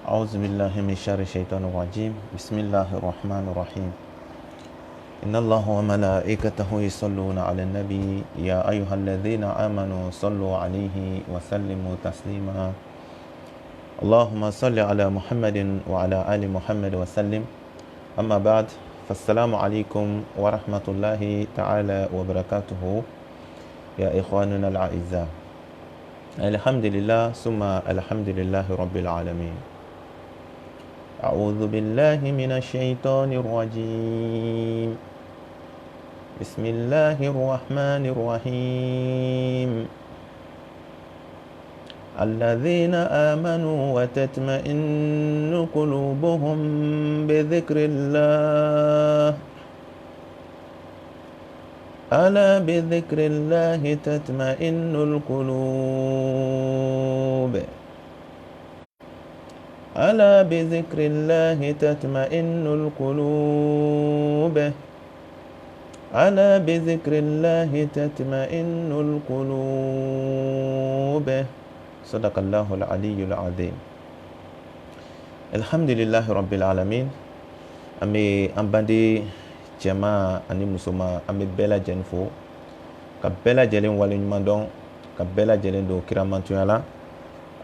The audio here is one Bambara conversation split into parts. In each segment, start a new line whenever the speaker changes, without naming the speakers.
أعوذ بالله من شر الشيطان الرجيم بسم الله الرحمن الرحيم إن الله وملائكته يصلون على النبي يا أيها الذين آمنوا صلوا عليه وسلموا تسليما اللهم صل على محمد وعلى آل محمد وسلم أما بعد فالسلام عليكم ورحمة الله تعالى وبركاته يا إخواننا الأعزاء الحمد لله ثم الحمد لله رب العالمين أعوذ بالله من الشيطان الرجيم بسم الله الرحمن الرحيم الذين آمنوا وتطمئن قلوبهم بذكر الله ألا بذكر الله تطمئن القلوب ألا بذكر الله تطمئن القلوب ألا بذكر الله تطمئن القلوب صدق الله العلي العظيم الحمد لله رب العالمين أمي أمبندي jama ani musoma an bɛ bɛɛ lajɛlen fo ka bɛɛ lajɛlen waleɲuman dɔn ka bɛɛ lajɛlen don kiramantonya la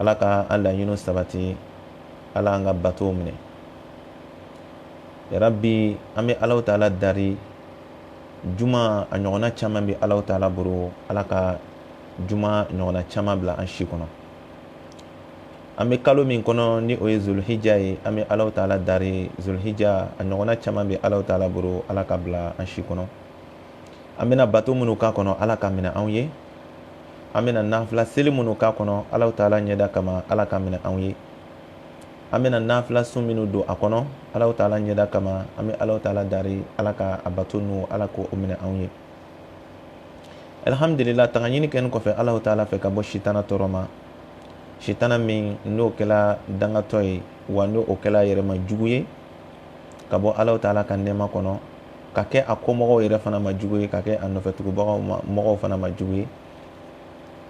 ala ka an laɲiniw sabati ala an ka batow minɛ yarabi an bɛ alaw taala dari juma a ɲɔgɔnna caman bɛ alaw taala bolo ala ka juma ɲɔgɔnna caman bila an si kɔnɔ an bɛ kalo min kɔnɔ ni o ye zulhijja ye an bɛ alaw taala dari zulhijja a ɲɔgɔnna caman bɛ alaw taala bolo ala ka bila an si kɔnɔ an bɛna bato minnu k'a kɔnɔ ala ka minɛ anw ye an bɛna nafila seli minnu k'a kɔnɔ alaw taala ɲɛda kama ala ka minɛ anw ye an bɛna nafila sun minnu don a kɔnɔ alaw taala ɲɛda kama an bɛ alaw taala dari ala ka a bato ninnu ala k'o minɛ anw ye alhamdulillah taga ɲini kɛni kɔfɛ alaw taala fɛ ka bɔ sitana tɔɔrɔ ma sitana min n'o kɛla dangatɔ ye wa n'o kɛla yɛrɛma jugu ye ka bɔ alaw taala ka nɛɛma kɔnɔ ka kɛ a kɔmɔgɔw yɛrɛ fana ma jugu ye ka kɛ a nɔfɛtugubagaw mɔgɔw fana ma jugu ye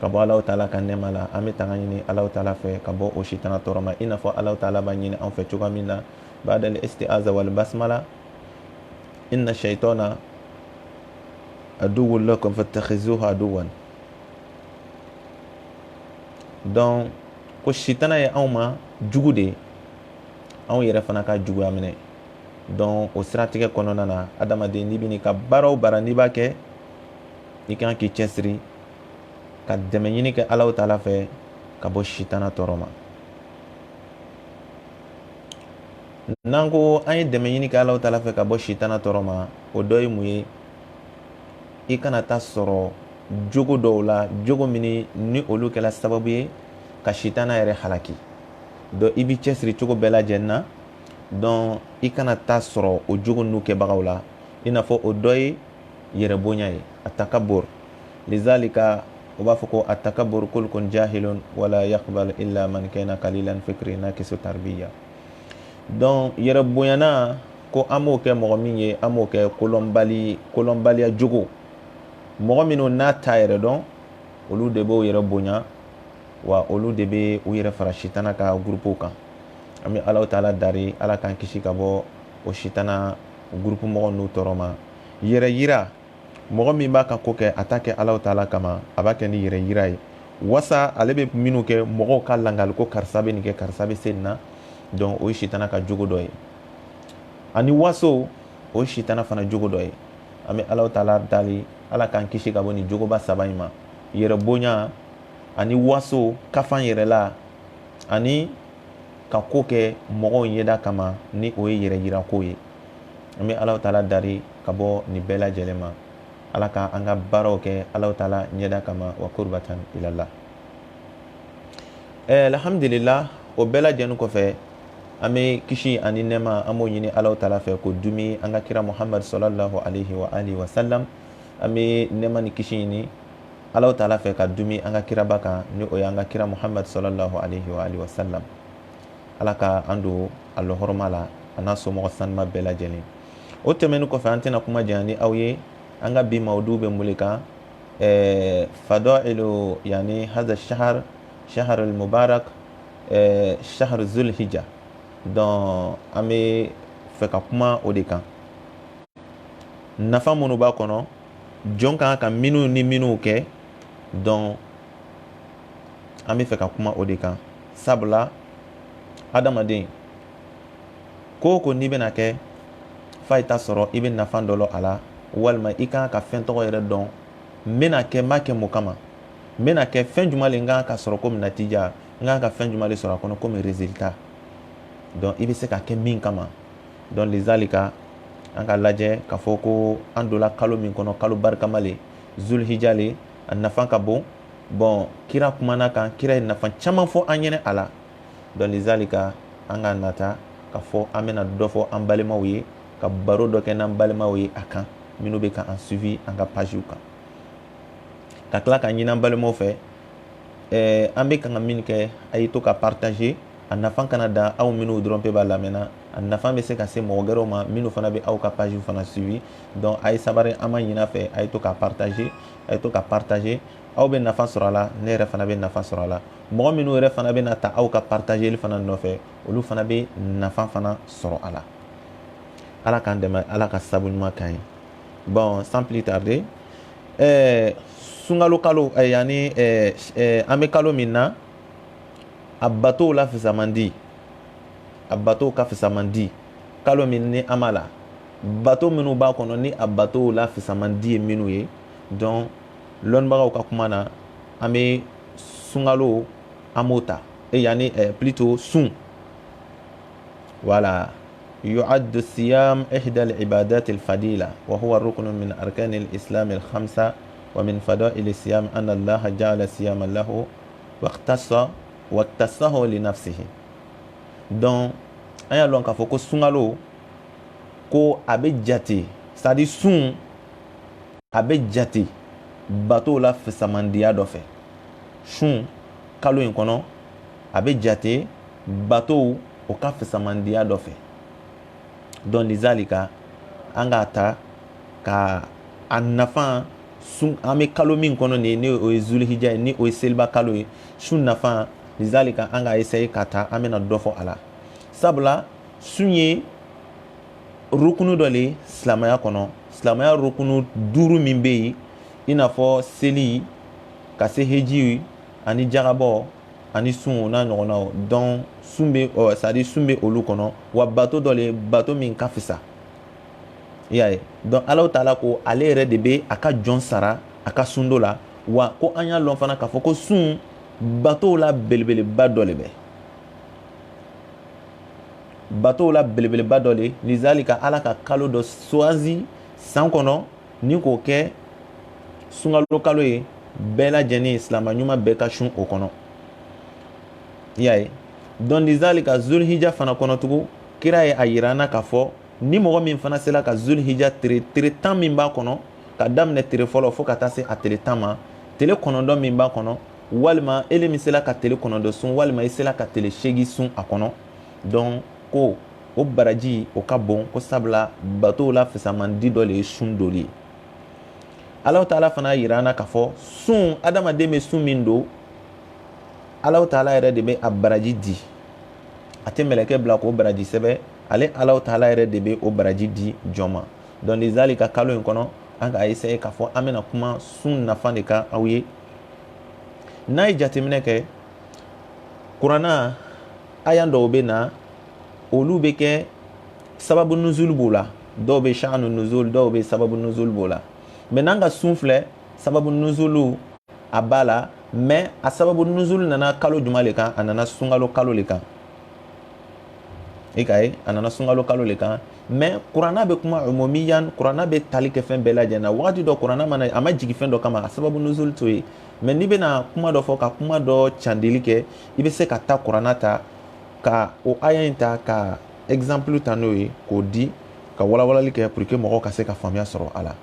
ka bɔ alaw taala ka nɛɛma la an bɛ taga ɲini alaw taala fɛ ka bɔ o sitana tɔɔrɔ ma i n'a fɔ alaw taala b'a ɲini an fɛ cogoya min na ba'dal isti'aza wal basmala inna shaytana aduwwun lakum fattakhizuhu aduwwan donc ko sitana ye anw ma jugu de anw yɛrɛ fana ka juguya minɛ donc o siratigɛ kɔnɔna na adamaden n'i bɛ ka baara o baara n'i b'a kɛ i kan k'i cɛsiri ka dɛmɛ ɲini kɛ alaw taala fɛ ka bɔ sitana tɔɔrɔ ma n'an ko an ye dɛmɛ ɲini kɛ alaw taala fɛ ka bɔ sitana tɔɔrɔ ma o dɔ ye mun ye i kana taa sɔrɔ jogo dɔw la jogo min ni olu kɛla sababu ye ka sitana yɛrɛ halaki donc i b'i cɛsiri cogo bɛɛ lajɛlen na donc i kana taa sɔrɔ o jogo ninnu kɛbagaw la i n'a fɔ o dɔ ye yɛrɛ bonya ye atakabur lizalika o b'a fɔ ko atakabur kulkun jahilun wala yaqbal illa man kana qalilan fikri nakisu tarbiya donc yɛrɛ bonyana ko an b'o kɛ mɔgɔ min ye an b'o kɛ kolɔnbaliya jogo mɔgɔ minnu n'a ta yɛrɛ dɔn olu de b'o yɛrɛ bonya wa olu de bɛ u yɛrɛ fara sitana ka gurupuw kan an bɛ alaw taala dari ala k'an kisi ka bɔ o sitana gurupu mɔgɔ n'u tɔɔrɔ ma yɛrɛ yira mɔgɔ min b'a ka ko kɛ a t'a kɛ alaw taala kama a b'a kɛ ni yɛrɛ yira ye wasa ale bɛ minnu kɛ mɔgɔw ka langali ko karisa bɛ nin kɛ karisa bɛ se nin na donc o ye sitana ka jogo dɔ ye ani waso o ye sitana fana jogo dɔ ye an bɛ alaw taala dali ala k'an kisi ka bɔ nin jogoba saba in ma yɛrɛ bonya ani waso kafan yɛrɛ la ani ka ko kɛ mɔgɔw ɲɛda kama ni o ye yɛrɛ yira ko ye an bɛ alaw taala dari ka bɔ nin bɛɛ lajɛlen ma ala ka an ka baaraw kɛ alaw taala ɲɛda kama wa kurbatan ilallah alhamdulillah o bɛɛ lajɛlen kɔfɛ an bɛ kisi ani nɛɛma an b'o ɲini alaw taala fɛ ko dumi an ka kira muhammad sallallahu alaihi wa alihi wa sallam an bɛ nɛɛma ni kisi ɲini alaw taala fɛ ka dumi an ka kiraba kan ni o ye an ka kira muhammad sallallahu alaihi wa alihi wa sallam ala ka an don a lɔhɔrɔma la a n'a somɔgɔ sanuma bɛɛ lajɛlen o tɛmɛnen kɔfɛ an tɛna kuma janya ni aw ye an ka bi mawudu bɛ mun de kan yani hadha shahr shahr al mubarak shahr zul hijja donc an bɛ fɛ ka kuma o de kan nafa minnu b'a kɔnɔ jɔn kan ka minnu ni minnu kɛ donc an bɛ fɛ ka kuma o de kan sabula adamaden ko o ko n'i bɛna kɛ f'a i t'a sɔrɔ i bɛ nafa dɔ lɔ a la walima i kan ka fɛn tɔgɔ yɛrɛ dɔn n bɛna kɛ n b'a kɛ mun kama n bɛna kɛ fɛn jumɛn de n kan ka sɔrɔ komi natija n kan ka fɛn jumɛn de sɔrɔ a kɔnɔ komi résultat donc i bɛ se ka kɛ min kama donc lizalika an ka lajɛ k'a fɔ ko an donna kalo min kɔnɔ kalo barikama le zulhijja le a nafa ka bon bon kira kumana kan kira ye nafa caman fɔ an ɲɛnɛ a la donc lizalika an ka nata k'a fɔ an bɛna dɔ fɔ an balimaw ye ka baro dɔ kɛ n'an balimaw ye a kan minnu bɛ ka an suivi an ka pajiw kan ka tila ka ɲini an balimaw fɛ an bɛ kan ka min kɛ a ye to ka partager a nafa kana dan aw minnu dɔrɔn pe b'a lamɛnna a nafa bɛ se ka se mɔgɔ wɛrɛw ma minnu fana bɛ aw ka pajiw fana suivi donc a ye sabari an ma ɲin'a fɛ a ye to ka partager aw bɛ nafa sɔrɔ a la ne yɛrɛ fana bɛ nafa sɔrɔ a la mɔgɔ minnu yɛrɛ fana bɛ na ta aw ka partageli fana nɔfɛ olu fana bɛ nafa fana sɔrɔ a la ala k'an dɛmɛ ala ka sabu ɲuman k'an ye bon sans plus tarder sunkalo kalo yanni an bɛ kalo min na a batow la fisa man di a batow ka fisa man di kalo min ni an b'a la bato minnu b'a kɔnɔ ni a batow la fisa man di ye minnu ye donc lɔnnibagaw ka kuma na an bɛ sunkalo an b'o ta yanni plutôt sun voilà يعد الصيام إحدى العبادات الفضيلة وهو ركن من أركان الإسلام الخمسة ومن فضائل الصيام أن الله جعل الصيام له واختصه لنفسه donc an y'a lɔn k'a fɔ ko sunkalo ko a bɛ jate c'est à dire sun a bɛ jate bato la fisamandiya dɔ fɛ sun kalo in kɔnɔ a bɛ jate bato o ka fisamandiya dɔ fɛ donc lizalika an k'a ta ka a nafa sun an bɛ kalo min kɔnɔ nin ni o ye zulhijja ye ni o ye seliba kalo ye sun nafa lizalika an k'a essayer ka ta an bɛna dɔ fɔ a la sabula sun ye rukunu dɔ le silamɛya kɔnɔ silamɛya rukunu 5 min bɛ yen i n'a fɔ seli ka se heji ani jagabɔ ani sun o n'a ɲɔgɔnnaw donc sun bɛ c'est à dire sun bɛ olu kɔnɔ wa bato dɔ le bato min ka fisa i y'a ye donc Alahu Taala ko ale yɛrɛ de bɛ a ka jɔn sara a ka sun dɔ la wa ko an y'a lɔn fana k'a fɔ ko sun bato la belebeleba dɔ le bɛ bato la belebeleba dɔ le lizalika ala ka kalo dɔ choisi san kɔnɔ ni k'o kɛ sunkalo kalo ye bɛɛ lajɛlen silamɛ ɲuman bɛɛ ka sun o kɔnɔ i y'a ye donc lizalika zulhijja fana kɔnɔ tugun kira ye a yira an na k'a fɔ ni mɔgɔ min fana sera ka zulhijja tere 10 min b'a kɔnɔ ka daminɛ tere fɔlɔ fo ka taa se a tere 10 ma tele 9 min b'a kɔnɔ walima ele min sera ka tele 9 sun walima i sera ka tele 8 sun a kɔnɔ donc ko o baraji o ka bon ko sabula bato la fisamandi dɔ le ye sun doli ye Alahu Taala fana yira an na k'a fɔ sun adamaden bɛ sun min don Alahu Taala yɛrɛ de bɛ a baraji di a tɛ mɛlɛkɛ bila k'o baraji sɛbɛ ale Alahu Taala yɛrɛ de bɛ o baraji di jɔn ma donc lizalika kalo in kɔnɔ an ka essayer k'a fɔ an bɛna kuma sun nafa de kan aw ye n'a ye jateminɛ kɛ kuranna aya dɔw bɛ na olu bɛ kɛ sababu nuzul b'o la dɔw bɛ sha'anu nuzul dɔw bɛ sababu nuzul b'o la mais n'an ka sun filɛ sababu nuzulu a b'a la mais a sababu nuzul nana kalo jumɛn le kan a nana sunkalo kalo le kan i ka ye a nana sunkalo kalo le kan mais kuranna bɛ kuma umumiyan kuranna bɛ tali kɛ fɛn bɛɛ lajɛlen na wagati dɔ kuranna mana a ma jigin fɛn dɔ kama a sababu nuzul to ye mais n'i bɛna kuma dɔ fɔ ka kuma dɔ candili kɛ i bɛ se ka taa kuranna ta ka o aya in ta ka exemple ta n'o ye k'o di ka walawalali kɛ pour que mɔgɔw ka se ka faamuya sɔrɔ a la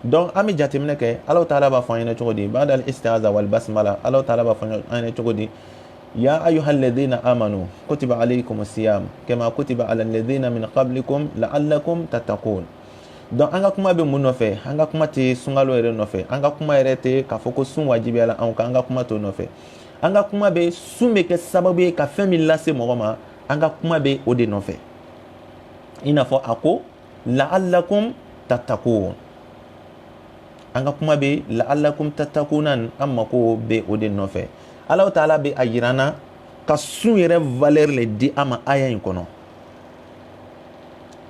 donc an bɛ jateminɛ kɛ Alahu Taala b'a fɔ an ɲɛna cogo di ba'da al-isti'aza wal basmala Alahu Taala b'a fɔ an ɲɛna cogo di ya ayyuhal ladhina amanu kutiba alaykumus siyam kama kutiba alal ladhina min qablikum la'allakum tattaqun donc an ka kuma bɛ mun nɔfɛ an ka kuma tɛ sunkalo yɛrɛ nɔfɛ an ka kuma yɛrɛ tɛ k'a fɔ ko sun wajibiyala anw kan an ka kuma t'o nɔfɛ an ka kuma bɛ sun bɛ kɛ sababu ye ka fɛn min lase mɔgɔ ma an ka kuma bɛ o de nɔfɛ i n'a fɔ a ko la'allakum tattaqun an ka kuma bɛ la'allakum tattaqunan an mako bɛ o de nɔfɛ Allahu Taala bɛ a yira an na ka sun yɛrɛ valeur le di an ma aya in kɔnɔ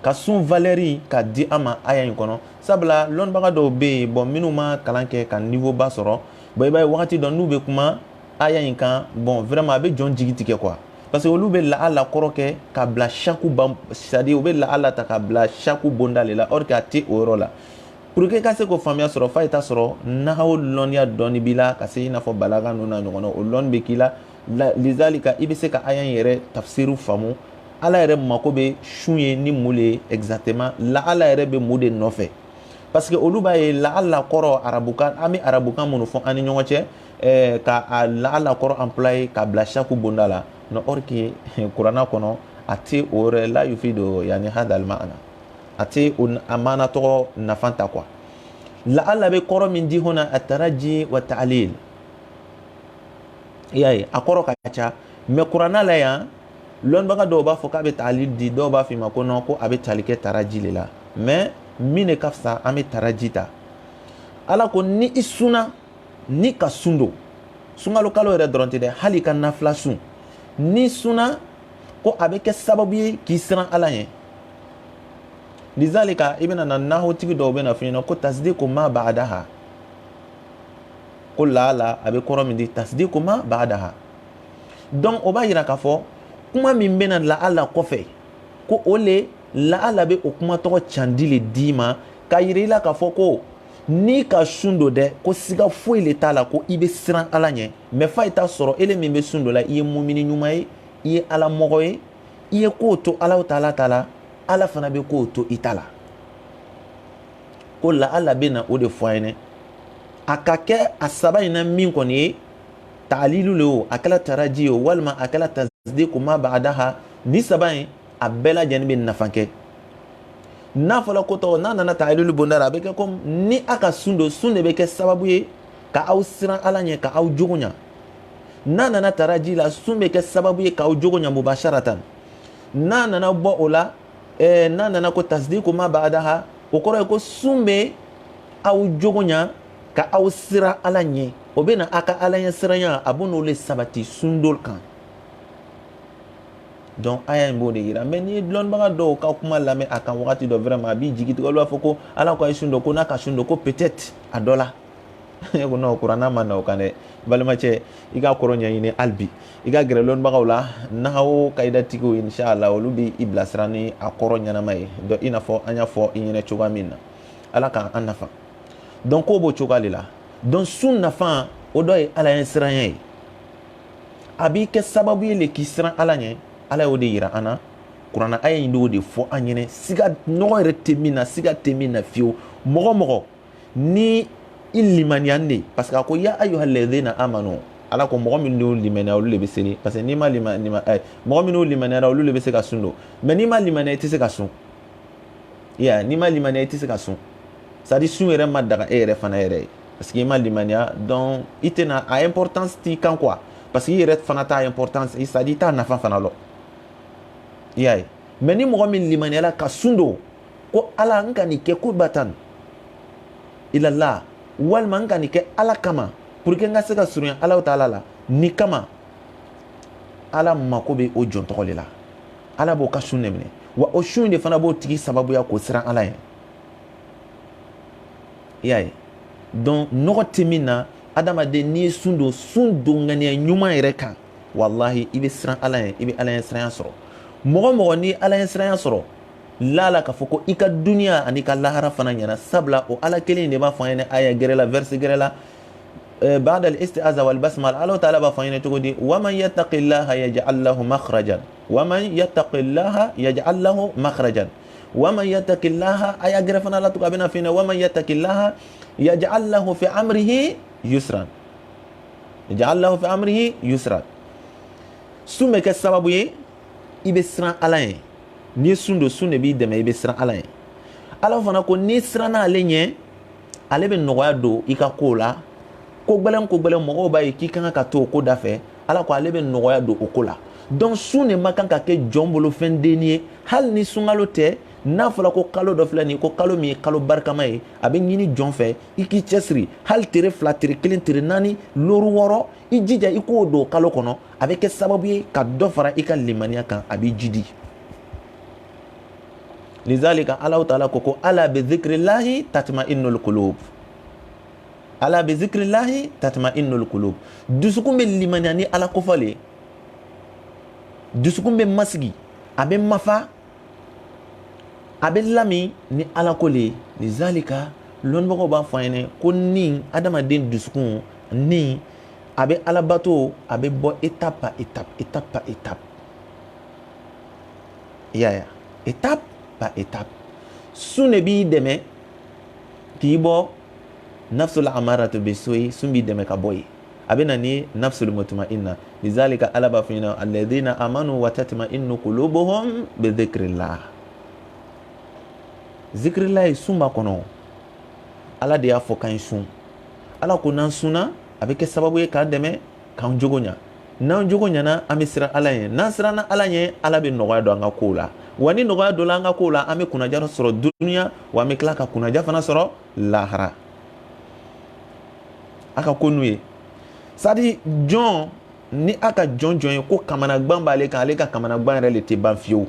ka sun valeur ka di an ma aya in kɔnɔ sabula lɔnnibaga dɔw bɛ yen bon minnu ma kalan kɛ ka niveau ba sɔrɔ bon i b'a ye wagati dɔ n'u bɛ kuma aya in kan bon vraiment a bɛ jɔn jigi tigɛ quoi parce que olu bɛ la'ala kɔrɔ kɛ ka bila chaque ban c'est-à-dire u bɛ la'ala ta ka bila chaque bonda le la or que a tɛ o yɔrɔ la pour que ka se k'o faamuya sɔrɔ f'a ye taa sɔrɔ nahawu lɔnniya dɔɔni b'i la ka se i n'a fɔ balaga ninnu n'a ɲɔgɔnna o lɔnni bɛ k'i la lizalika i bɛ se ka aya in yɛrɛ tafsiriw faamu ala yɛrɛ mako bɛ sun ye ni mun le exactement la'ala yɛrɛ bɛ mun de nɔfɛ parce que olu b'a ye la'ala kɔrɔ arabukan an bɛ arabukan minnu fɔ an ni ɲɔgɔn cɛ ka a la'ala kɔrɔ employé ka bila chaque bonda la non or que kuranna kɔnɔ a tɛ o yɛrɛ la yufidu yani hadal ma'ana a tɛ a maana tɔgɔ nafan ta quoi la'ala bɛ kɔrɔ min di hona ataraji wa ta'lil i y'a ye a kɔrɔ ka ca mais kuranna la yan lɔnnibaga dɔw b'a fɔ k'a bɛ ta'lil di dɔw b'a f'i ma ko non ko a bɛ tali kɛ taraji le la mais min de ka fisa an bɛ taraji ta ala ko ni i sunna ni ka sun don sunkalo kalo yɛrɛ dɔrɔn tɛ dɛ hali ka nafila sun ni sunna ko a bɛ kɛ sababu ye k'i siran ala ɲɛ lizalika i bɛna na nahotigi dɔw bɛna f'i ɲɛna ko tasdiqu ma ba'daha ko la'ala a bɛ kɔrɔ min di tasdiqu ma ba'daha donc o b'a yira k'a fɔ kuma min bɛna la'ala kɔfɛ ko o le la'ala bɛ o kuma tɔgɔ candi le d'i ma k'a yira i la k'a fɔ ko n'i ka sun don dɛ ko siga foyi le t'a la ko i bɛ siran ala ɲɛ mais f'a ye t'a sɔrɔ ele min bɛ sun dɔ la i ye mumini ɲuman ye i ye ala mɔgɔ ye i ye kow to Allahu Taala ta la ala fana bɛ kow to i ta la ko la'ala bɛ na o de fɔ an ye a ka kɛ a saba in na min kɔni ye ta'lilu le o a kɛla taraji o walima a kɛla tasdiqu ma ba'daha ni saba in a bɛɛ lajɛlen bɛ nafa kɛ n'a fɔla ko tɔgɔ n'a nana ta'lilu bonda la a bɛ kɛ comme ni a ka sun don sun de bɛ kɛ sababu ye ka aw siran ala ɲɛ ka aw jogo ɲa n'a nana taraji la sun bɛ kɛ sababu ye ka aw jogo ɲa mubasharatan n'a nana bɔ o la n'a nana ko tasdiqu ma ba'daha o kɔrɔ ye ko sun bɛ aw jogo ɲa ka aw siran ala ɲɛ o bɛ na a ka ala ɲɛ siranya a bɛ n'o le sabati sun dɔ kan donc aya in b'o de yira mais ni dɔnnibaga dɔw ka kuma lamɛn a kan wagati dɔ vraiment a b'i jigi tigɛ olu b'a fɔ ko ala ko a ye sun dɔ ko n'a ka sun dɔ ko peut-être a dɔ la ko non kuranna ma na o kan dɛ balimacɛ i ka kɔrɔ ɲɛɲini hali bi i ka gɛrɛ dɔnnibagaw la nahawu kayidatigiw inshallah olu bɛ i bilasira ni a kɔrɔ ɲɛnama ye donc i n'a fɔ an y'a fɔ i ɲɛna cogoya min na ala k'an nafa donc k'o b'o cogoya de la donc sun nafa o dɔ ye ala ɲɛ siranya ye a b'i kɛ sababu ye le k'i siran ala ɲɛ ala y'o de yira an na kuranna aya in y'o de fɔ an ɲɛna siga nɔgɔ yɛrɛ tɛ min na siga tɛ min na fiyewu mɔgɔ mɔgɔ ni i limaniyani de parce que a ko ya ayyuhal ladhina amanu ala ko mɔgɔ min y'o limaniya olu de bɛ seli parce que n'i ma mɔgɔ min y'o limaniyara olu de bɛ se ka sun don mais n'i ma limaniya i tɛ se ka sun n'i ma limaniya i tɛ se ka sun c'est à dire sun yɛrɛ ma daga e yɛrɛ fana yɛrɛ ye parce que i ma limaniya donc i tɛna a importance t'i kan quoi parce que i yɛrɛ fana t'a importance c'est à dire i t'a nafa fana lɔ i y'a ye mais ni mɔgɔ min limaniyala ka sun don ko ala n ka nin kɛ ko batan ilallah walima n ka nin kɛ ala kama pour que n ka se ka surunya Allahu Taala la ni kama ala mako bɛ o jɔn tɔgɔ de la ala b'o ka sun de minɛ wa o sun de fana b'o tigi sababuya k'o siran ala ye i y'a ye donc nɔgɔ tɛ min na adamaden n'i ye sun don ŋaniya ɲuman yɛrɛ kan wallahi i bɛ siran ala ye i bɛ ala ɲɛ siranya sɔrɔ mɔgɔ mɔgɔ ni ala ɲɛ siranya sɔrɔ lala k'a fɔ ko i ka duniya ani ka lahara fana ɲɛna sabula o ala kelen de b'a fɔ an ɲɛna aya gɛrɛ la verset gɛrɛ la بعد الاستعاذة والبسملة الله تعالى بفاينة تقولي ومن يتق الله يجعل له مخرجا ومن يتق الله يجعل له مخرجا ومن يتق الله أي أجرفنا لا تقابلنا فينا ومن يتق الله يجعل له في أمره يسرا يجعل له في أمره يسرا سمك السبب يبسرا عليه ni sundo sunde bi dɛmɛ i bɛ siran ala ye ala fana ko ni siranna ale ɲɛ ale bɛ nɔgɔya don i ka ko la ko gbɛlɛn mɔgɔw b'a ye k'i kan ka to o ko da fɛ ala ko ale bɛ nɔgɔya don o ko la donc sun ne ma kan ka kɛ jɔn bolo fɛn denni ye hali ni sunkalo tɛ n'a fɔra ko kalo dɔ filɛ nin ye ko kalo min ye kalo barikama ye a bɛ ɲini jɔn fɛ i k'i cɛsiri hali tere fila tere kelen tere naani loro wɔɔrɔ i jija i k'o don kalo kɔnɔ a bɛ kɛ sababu ye ka dɔ fara i ka limaniya kan a b'i jidi lizalika Alahu taala ko ala bi zikrillahi tatma'innul qulub ala bi zikrillahi tatma'innul qulub dusukun bɛ limaniya ni ala kofɔ le dusukun bɛ masigi a bɛ mafa a bɛ lami ni ala ko le lizalika lɔnnibagaw b'a fɔ an ɲɛna ko ni adamaden dusukun ni a bɛ alabato a bɛ bɔ étape par étape yaya étape par étape sun de b'i dɛmɛ k'i bɔ nafsul amaratu bisu'i sun b'i dɛmɛ ka bɔ yen a bɛ na ni nafsul mutma'inna lizalika ala b'a fɔ ɲɛna alladhina amanu wa tatma'innu qulubuhum bi dhikrillah zikrillah ye sun b'a kɔnɔ ala de y'a fɔ k'an ye sun ala ko n'an sunna a bɛ kɛ sababu ye k'an dɛmɛ k'an jogo ɲa n'an jogo ɲana an bɛ siran ala ɲɛ n'an siranna ala ɲɛ ala bɛ nɔgɔya don an ka kow la wa ni nɔgɔya donna an ka kow la an bɛ kunnaja sɔrɔ duniya wa an bɛ tila ka kunnaja fana sɔrɔ lahara a ka ko n'u ye sadi jɔn ni a ka jɔn ye ko kamanagban b'ale kan ale ka kamanagban yɛrɛ le tɛ ban fiyewu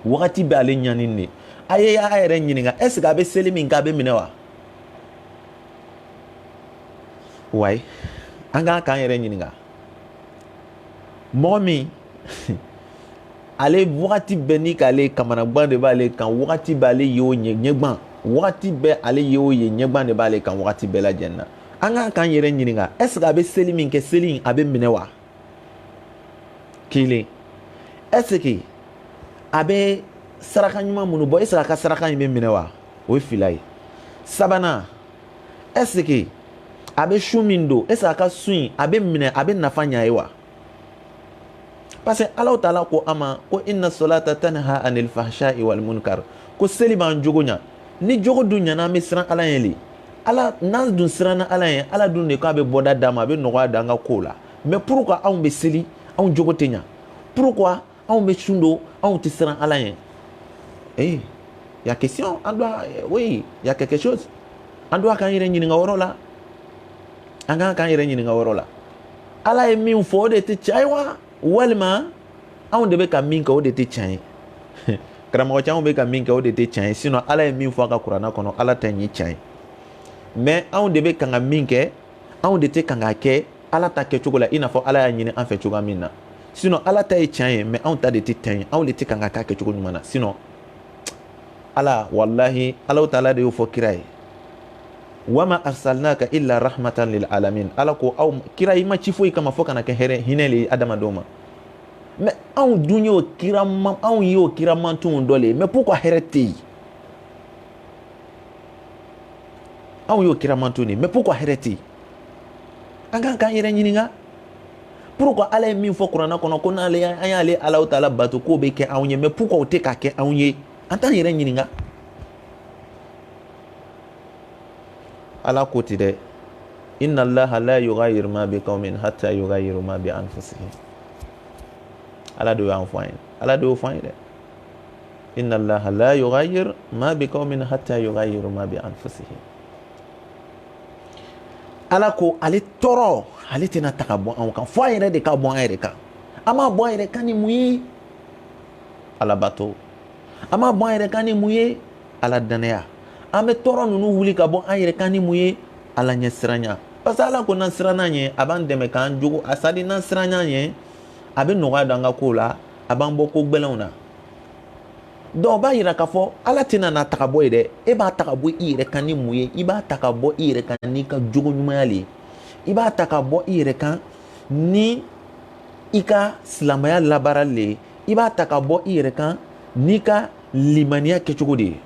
wagati bɛ ale ɲani de a ye a yɛrɛ ɲininka est-ce que a bɛ seli min kɛ a bɛ minɛ wa wayi an k'an k'an yɛrɛ ɲininka mɔgɔ min ale wagati bɛɛ ni k'ale kamanagban de b'ale kan wagati bɛɛ ale ye o ɲɛgban wagati bɛɛ ale ye o ye ɲɛgban de b'ale kan wagati bɛɛ lajɛlen na an k'an k'an yɛrɛ ɲininka est-ce que a bɛ seli min kɛ seli in a bɛ minɛ wa kelen est-ce que a bɛ saraka ɲuman minnu bɔ est-ce que a ka saraka in bɛ minɛ wa o ye fila ye sabanan est-ce que a bɛ su min don est-ce que a ka su in a bɛ minɛ a bɛ nafa ɲa ye wa parce que Alahu taala ko an ma ko inna solata tanha anil fahsha'i wal munkar ko seli b'an jogo ɲa ni jogo dun ɲana an bɛ siran ala ɲɛ le ala n'an dun siranna ala ɲɛ ala dun de k'a bɛ bɔda d'an ma a bɛ nɔgɔya d'an ka kow la mais pourquoi anw bɛ seli anw jogo tɛ ɲa pourquoi anw bɛ sun don anw tɛ siran ala ɲɛ eh y a question an doit oui y a quelque chose an doit k'an yɛrɛ ɲininka o yɔrɔ la an k'an k'an yɛrɛ ɲininka o yɔrɔ la ala ye min fɔ o de tɛ tiɲɛ ye wa walima anw de bɛ ka min kɛ o de tɛ tiɲɛ ye karamɔgɔ caman bɛ ka min kɛ o de tɛ tiɲɛ ye sinon ala ye min fɔ a ka kuranna kɔnɔ ala tɛ ɲɛ tiɲɛ ye mais anw de bɛ kan ka min kɛ anw de tɛ kan ka kɛ ala ta kɛcogo la i n'a fɔ ala y'a ɲini an fɛ cogoya min na sinon ala ta ye tiɲɛ ye mais anw ta de tɛ tiɲɛ ye anw de tɛ kan ka k'a kɛcogo ɲuman na sinon ala wallahi Alahu taala de y'o fɔ kira ye wama arsalnaka illa rahmatan lil alamin ala ko aw kira i ma ci foyi kama fo kana kɛ hɛrɛ hinɛ le adamadenw ma mais anw dun y'o kira man anw y'o kira mantunw dɔ le mais pourquoi hɛrɛ tɛ yen anw y'o kira mantunw de mais pourquoi hɛrɛ tɛ yen an kan k'an yɛrɛ ɲininka pourquoi ala ye min fɔ kuranna kɔnɔ ko n'ale an y'ale Alahu taala bato k'o bɛ kɛ anw ye mais pourquoi o tɛ ka kɛ anw ye an t'an yɛrɛ ɲininka ala ko ti dɛ inna allaha la yughayyiru ma bi qaumin hatta yughayyiru ma bi anfusihim ala de y'an fɔ an ye ala de y'o fɔ an ye dɛ inna allaha la yughayyiru ma bi qaumin hatta yughayyiru ma bi anfusihim ala ko ale tɔɔrɔ ale tɛna ta ka bɔ anw kan fɔ an yɛrɛ de ka bɔ an yɛrɛ kan an m'a bɔ an yɛrɛ kan ni mun ye ala bato an m'a bɔ an yɛrɛ kan ni mun ye ala danaya an bɛ tɔɔrɔ ninnu wuli ka bɔ an yɛrɛ kan ni mun ye ala ɲɛ siranya parce que ala ko n'an siranna ɲɛ a b'an dɛmɛ k'an jogo a sadi n'an siranna ɲɛ a bɛ nɔgɔya don an ka kow la a b'an bɔ ko gbɛlɛnw na donc o b'a yira k'a fɔ ala tɛna n'a ta ka bɔ ye dɛ e b'a ta ka bɔ i yɛrɛ kan ni mun ye i b'a ta ka bɔ i yɛrɛ kan n'i ka jogo ɲumanya le ye i b'a ta ka bɔ i yɛrɛ kan ni i ka silamɛya labaarali le ye i b'a ta ka bɔ i yɛrɛ kan n'i ka limaniya kɛcogo de ye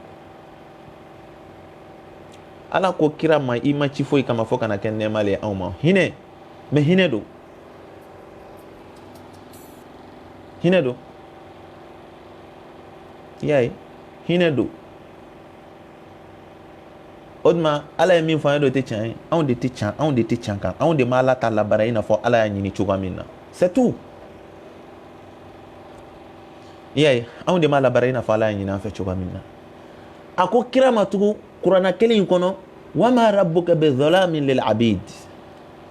ala ko kira ma i ma ci foyi kama fo kana kɛ nɛɛma le ye anw ma hinɛ mais hinɛ don hinɛ don i y'a ye hinɛ don o tuma ala ye min fɔ an ye o tɛ tiɲɛ ye anw de tɛ tiɲɛ anw de tɛ tiɲɛ kan anw de ma ala ta labaara i n'a fɔ ala y'a ɲini cogoya min na c'est tout iyaye anw de ma labara i n'a fɔ ala ye ɲin'an fɛ cogoya min na a ko kira ma tugun kuranna kelen in kɔnɔ wama rabbuka bizalamin lil abid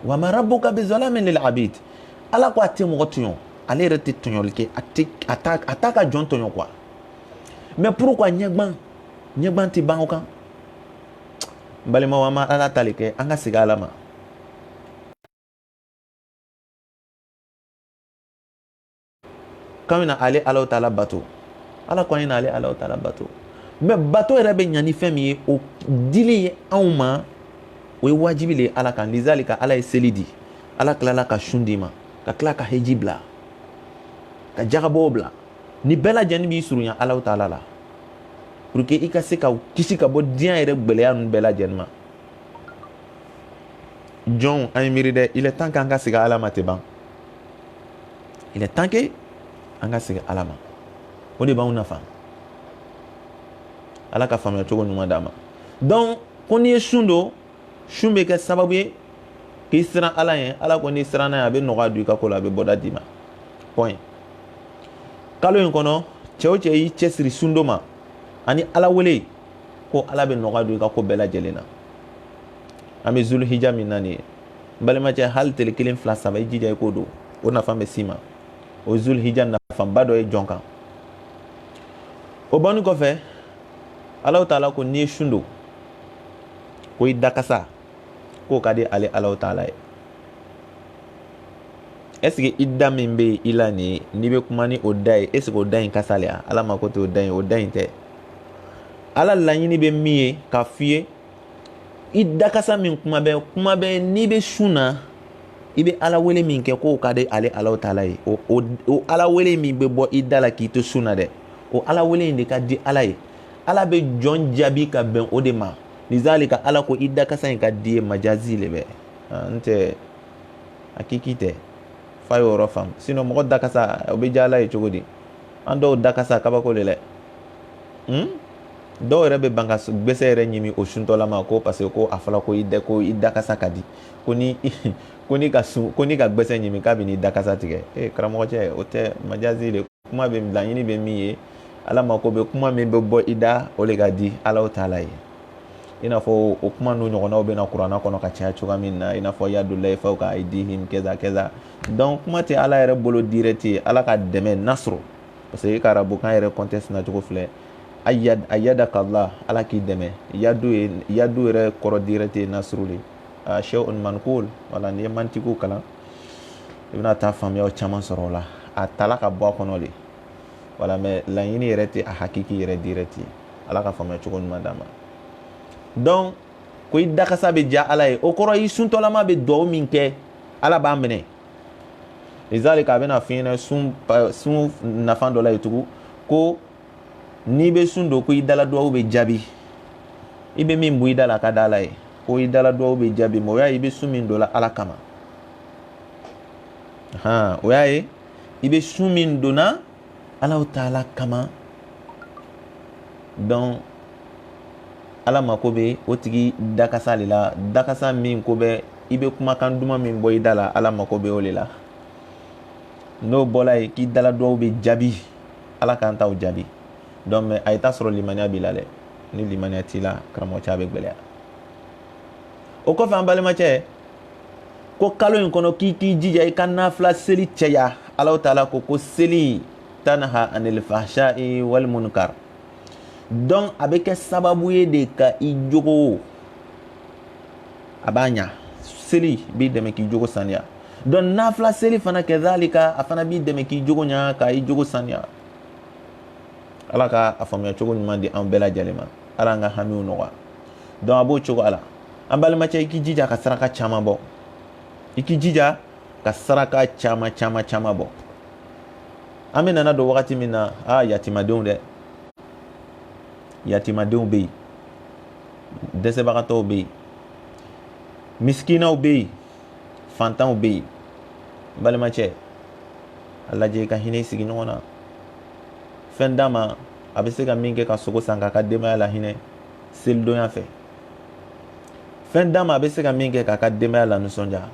wama rabbuka bizalamin lil abid ala ko a tɛ mɔgɔ tɔɲɔ ale yɛrɛ tɛ tɔɲɔli kɛ a t'a ka jɔn tɔɲɔ quoi mais pourquoi ɲɛgban tɛ ban o kan n balimaw an ma ala tali kɛ an ka segin ala ma kan bɛna ale alaw taala bato ala ko an na ale alaw taala bato mais bato yɛrɛ bɛ ɲa ni fɛn min ye o dili ye anw ma o ye wajibi de ye ala kan lizalika ala ye seli di ala tilala ka sun di ma ka tila ka heji bila ka jagabɔw bila ni bɛɛ lajɛlen b'i surunya alaw taala la pour que i ka se ka kisi ka bɔ diɲɛ yɛrɛ gwɛlɛya ninnu bɛɛ lajɛlen ma jɔnw an ye miiri dɛ il est temps que an ka segin ala ma tɛ ban il est temps que an ka segin ala ma o de b'anw nafa ala ka faamuya cogo ɲuman d'a ma donc ko n'i ye sun don sun bɛ kɛ sababu ye k'i siran ala ye ala ko n'i siran n'a ye a bɛ nɔgɔya don i ka ko la a bɛ bɔda d'i ma point kalo in kɔnɔ cɛ o cɛ y'i cɛsiri sun dɔ ma ani ala wele ko ala bɛ nɔgɔya don i ka ko bɛɛ lajɛlen na an bɛ zul hijja min na nin ye n balimacɛ hali tile 1 2 3 i jija i k'o don o nafa bɛ s'i ma o zul hijja nafaba dɔ ye jɔn kan o banni kɔfɛ alaw taala ko n'i ye sun don ko i dakasa k'o ka di ale alaw taala ye est ce que i da min bɛ i la nin ye n'i bɛ kuma ni o da ye est ce que o da in kasa le ya ala mako tɛ o da in o da in tɛ ala laɲini bɛ min ye k'a f'i ye i dakasa min kuma bɛ n'i bɛ sun na i bɛ ala wele min kɛ k'o ka di ale alaw taala ye o ala wele min bɛ bɔ i da la k'i to sun na dɛ o ala wele in de ka di ala ye ala bɛ jɔn jaabi ka bɛn o de ma lizalika ala ko i dakasa in ka di ye majazi le bɛ n tɛ hakiki tɛ fa ye o yɔrɔ faamu sinon mɔgɔ dakasa o bɛ diya ala ye cogo di an dɔw dakasa kabako le dɛ dɔw yɛrɛ bɛ ban ka gbɛsɛ yɛrɛ ɲimi o suntɔlama ko parce que ko a fɔla ko i dakasa ka di ko ni ka gbɛsɛ ɲimi k'a bɛ n'i dakasa tigɛ karamɔgɔ cɛ o tɛ majazi le kuma bɛ laɲini bɛ min ye ala mako bɛ kuma min bɛ bɔ i da o de ka di alaw taala ye i n'a fɔ o kuma n'u ɲɔgɔnnaw bɛ na kuranna kɔnɔ ka caya cogoya min na i n'a fɔ yadullahi fawqa aydihim keza donc kuma tɛ ala yɛrɛ bolo direct ye ala ka dɛmɛ nasro parce que i ka arabukan yɛrɛ contexte na cogo filɛ ayyadaka Allah ala k'i dɛmɛ yadu yɛrɛ kɔrɔ direct ye nasru le shay'un manqul wala n'i ye mantiku kalan i bɛna taa faamuyaw caman sɔrɔ o la a tala ka bɔ a kɔnɔ de wala mais laɲini yɛrɛ tɛ a hakiki yɛrɛ direct ye ala ka faamuya cogo ɲuman d'a ma donc ko i dakasa bɛ diya ala ye o kɔrɔ i suntɔlama bɛ duwawu min kɛ ala b'a minɛ lizalika a bɛna f'i ɲɛna sun nafa dɔ la ye tugun ko n'i bɛ sun don ko i dala duwawu bɛ jaabi i bɛ min bɔ i da la a ka da ala ye ko i dala duwawu bɛ jaabi mais o y'a ye i bɛ sun min dɔ la ala kama o y'a ye i bɛ sun min donna alaw taala kama donc ala mako bɛ o tigi dakasa de la dakasa min ko bɛ i bɛ kumakan duman min bɔ i da la ala mako bɛ o de la n'o bɔla yen k'i dala duwawu bɛ jaabi ala k'an t'aw jaabi donc mais a ye taa sɔrɔ limaniya b'i la dɛ ni limaniya t'i la karamɔgɔ cɛ a bɛ gɛlɛya o kɔfɛ an balimacɛ ko kalo in kɔnɔ k'i k'i jija i ka nafila seli cɛya alaw taala ko seli tanha anil fahsha'i wal munkar donc a bɛ kɛ sababu ye de ka i jogo a b'a ɲa seli b'i dɛmɛ k'i jogo saniya donc nafila seli fana kɛzalika a fana b'i dɛmɛ k'i jogo ɲa ka i jogo saniya ala ka a faamuya cogo ɲuman di an bɛɛ lajɛlen ma ala an ka hamiw nɔgɔya donc a b'o cogo ala an balimacɛ i k'i jija ka saraka caman bɔ i k'i jija ka saraka caman bɔ an bɛ nana don wagati min na yatimadenw dɛ yatimadenw bɛ yen dɛsɛbagatɔw bɛ yen miskinaw bɛ yen fantanw bɛ yen n balimacɛ a lajɛ i ka hinɛ i sigiɲɔgɔn na fɛn d'a ma a bɛ se ka min kɛ ka sogo san k'a ka denbaya la hinɛ selidonya fɛ fɛn d'a ma a bɛ se ka min kɛ k'a ka denbaya la nisɔndiya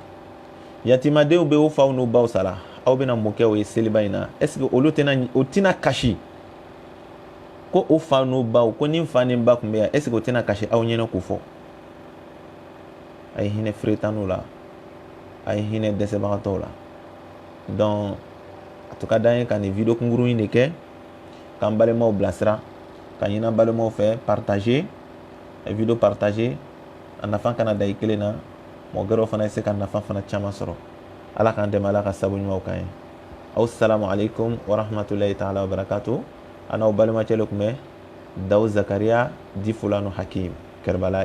yatimadenw bɛ o faw n'u baw sara aw bɛna mun kɛ o ye seliba in na est ce que olu tɛna kasi ko o fa n'o baw ko ni fa ni ba tun bɛ yan est ce que o tɛna kasi aw ɲɛna k'o fɔ a ye hinɛ feretanw la a ye hinɛ dɛsɛbagatɔw la donc a tun ka d'an ye ka nin video kunkurun in de kɛ k'an balimaw bilasira ka ɲini an balimaw fɛ partager video partager a nafa kana da i kelen na mɔgɔ gɛrɛw fana ye se ka nafa fana caman sɔrɔ ala k'an dɛmɛ ala ka sabu ɲumanw kan ye assalamu alaikum wa rahmatulahi ta'ala wa barakatuh an n'aw balimacɛ le tun bɛ Dawu Zakariya di Fulanu Hakim Kɛrbala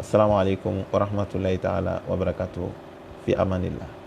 assalamu alaikum wa rahmatulahi ta'ala wa barakatuh fi amanillah